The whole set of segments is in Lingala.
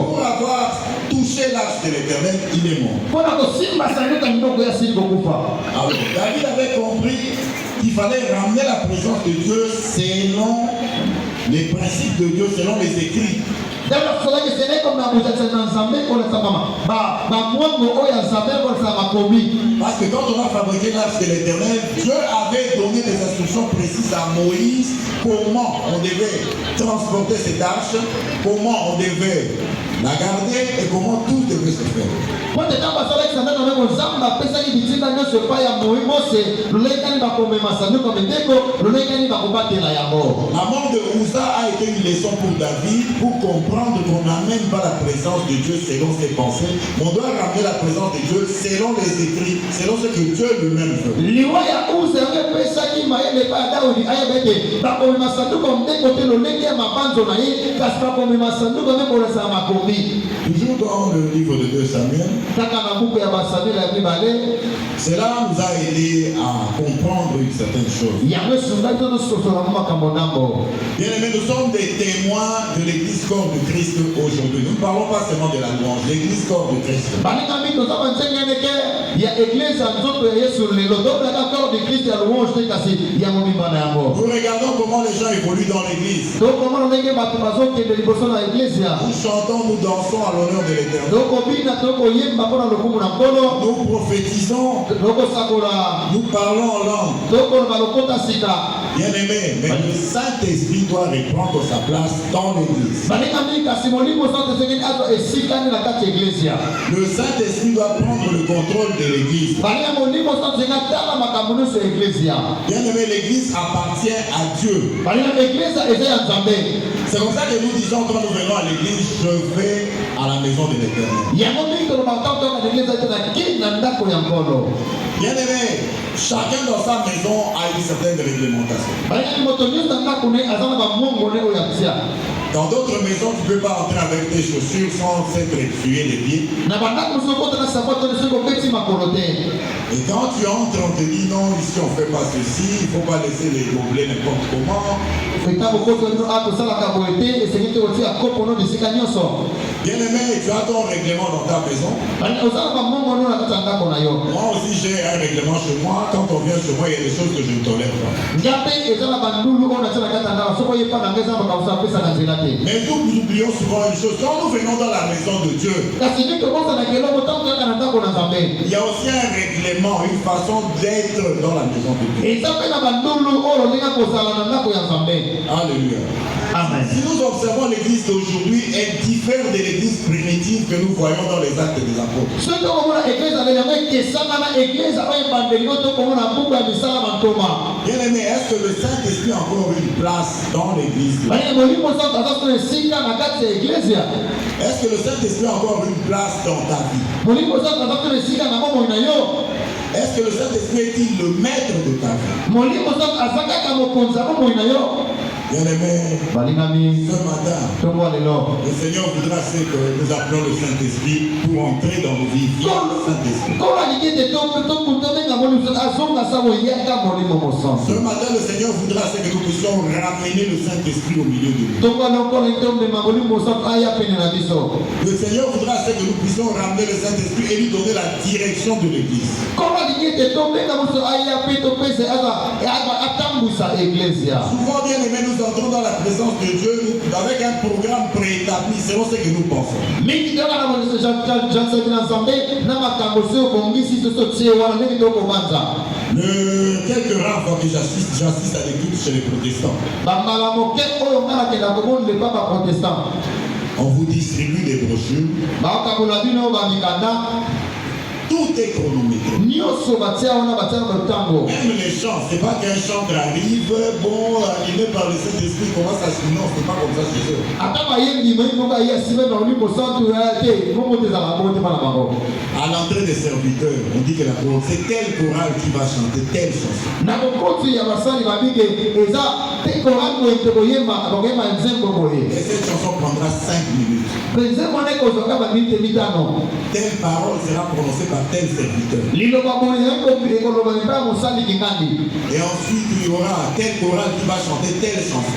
Pour avoir touché l'arche de l'Éternel, il est mort. Alors, David avait compris qu'il fallait ramener la présence de Dieu selon les principes de Dieu, selon les écrits. Parce que quand on a fabriqué l'arche de l'Éternel, Dieu avait donné des instructions précises à Moïse comment on devait transporter cette arche, comment on devait la garder et comment tout devait se faire. La mort de Uza a été une leçon pour David pour comprendre qu'on n'amène pas la présence de Dieu selon ses pensées, mais on doit ramener la présence de Dieu selon les écrits, selon ce que Dieu lui-même veut. Toujours dans le livre de 2 Samuel, cela nous a aidé à comprendre une certaine chose. Bien aimés, nous sommes des témoins de l'église corps de Christ aujourd'hui. Nous ne parlons pas seulement de la louange, l'église corps de Christ. Nous regardons comment les gens évoluent dans l'église. Nous chantons, nous dansons à l'honneur de l'Éternel. Nous prophétisons, nous parlons en langue. Bien aimé, mais le Saint-Esprit doit reprendre sa place dans l'église. Le Saint-Esprit doit prendre le contrôle de l'église. Bien aimé, l'église appartient à Dieu. C'est comme ça que nous disons quand nous venons à l'église, je vais à la maison de l'Éternel. Bien aimé, chacun dans sa maison a une certaine réglementation. Dans d'autres maisons, tu ne peux pas entrer avec tes chaussures sans s'être tué les pieds. Et quand tu entres, on te dit non, ici on ne fait pas ceci, il ne faut pas laisser les gobelets n'importe comment. Bien aimé, tu as ton règlement dans ta maison. Moi aussi j'ai un règlement chez moi. Quand on vient chez moi, il y a des choses que je ne tolère pas. Mais nous oublions souvent une chose. Quand nous venons dans la maison de Dieu, il y a aussi un règlement, une façon d'être dans la maison de Dieu. Alléluia. Amen. Si nous observons l'église d'aujourd'hui, elle diffère de l'église primitive que nous voyons dans les actes des apôtres. Bien aimé, est-ce que le Saint-Esprit a encore une place dans l'église? Est-ce que le Saint-Esprit a encore une place dans ta vie? Est-ce que le Saint-Esprit est-il le maître de ta vie? Bien aimé, ce matin, le Seigneur voudra que nous appelons le Saint-Esprit pour entrer dans nos vies. Saint-Esprit. Ce matin, le Seigneur voudra que nous puissions ramener le Saint-Esprit au milieu de nous. Le Seigneur voudra que nous puissions ramener le Saint-Esprit et lui donner la direction de l'Église. Souvent, bien aimé, nous entrons dans la présence de Dieu avec un programme préétabli selon ce que nous pensons. Quelques rares fois que j'assiste à l'église chez les protestants. On vous distribue des brochures. Tout est chronométré. Même les chants, c'est pas qu'un chanteur arrive, bon, animé par le Saint-Esprit, commence à se... Non, c'est pas comme ça chez eux. À l'entrée des serviteurs, on dit que c'est tel choral qui va chanter telle chanson. Et cette chanson prendra 5 minutes. telle parole sera prononcée par tel serviteur. Et ensuite, il y aura tel choral qui va chanter telle chanson.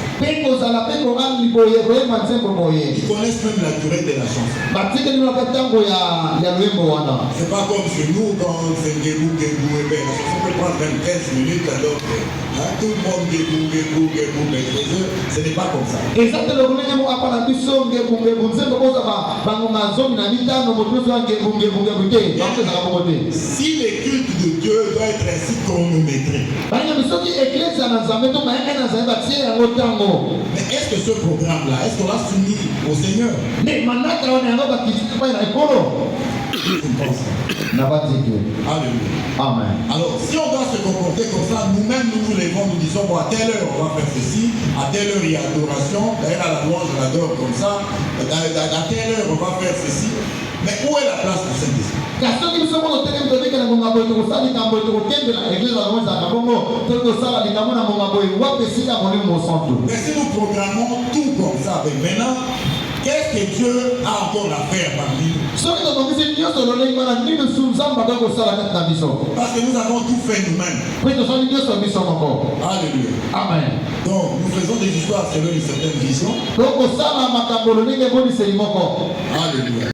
Ils connaissent même la durée de la chanson. C'est pas comme chez nous quand c'est Gébou, la chanson peut prendre même 15 minutes alors que tout le monde Gébou, ce n'est pas comme ça. Si les cultes de Dieu doivent être ainsi chronométrés, mais est-ce que ce programme-là, est-ce qu'on l'a soumis au Seigneur? Alléluia. Amen. Alors, si on doit se comporter comme ça, nous-mêmes, nous levons, nous disons, bon, à telle heure, on va faire ceci, à telle heure, il y a adoration, d'ailleurs, à la louange, on adore comme ça, à telle heure, on va faire ceci. Mais où est la place du Saint-Esprit? Mais si nous programmons tout comme ça, maintenant, qu'est-ce que Dieu a encore à faire parmi nous? Parce que nous avons tout fait nous-mêmes. Alléluia. Amen. Donc, nous faisons des histoires selon une certaine vision. Alléluia.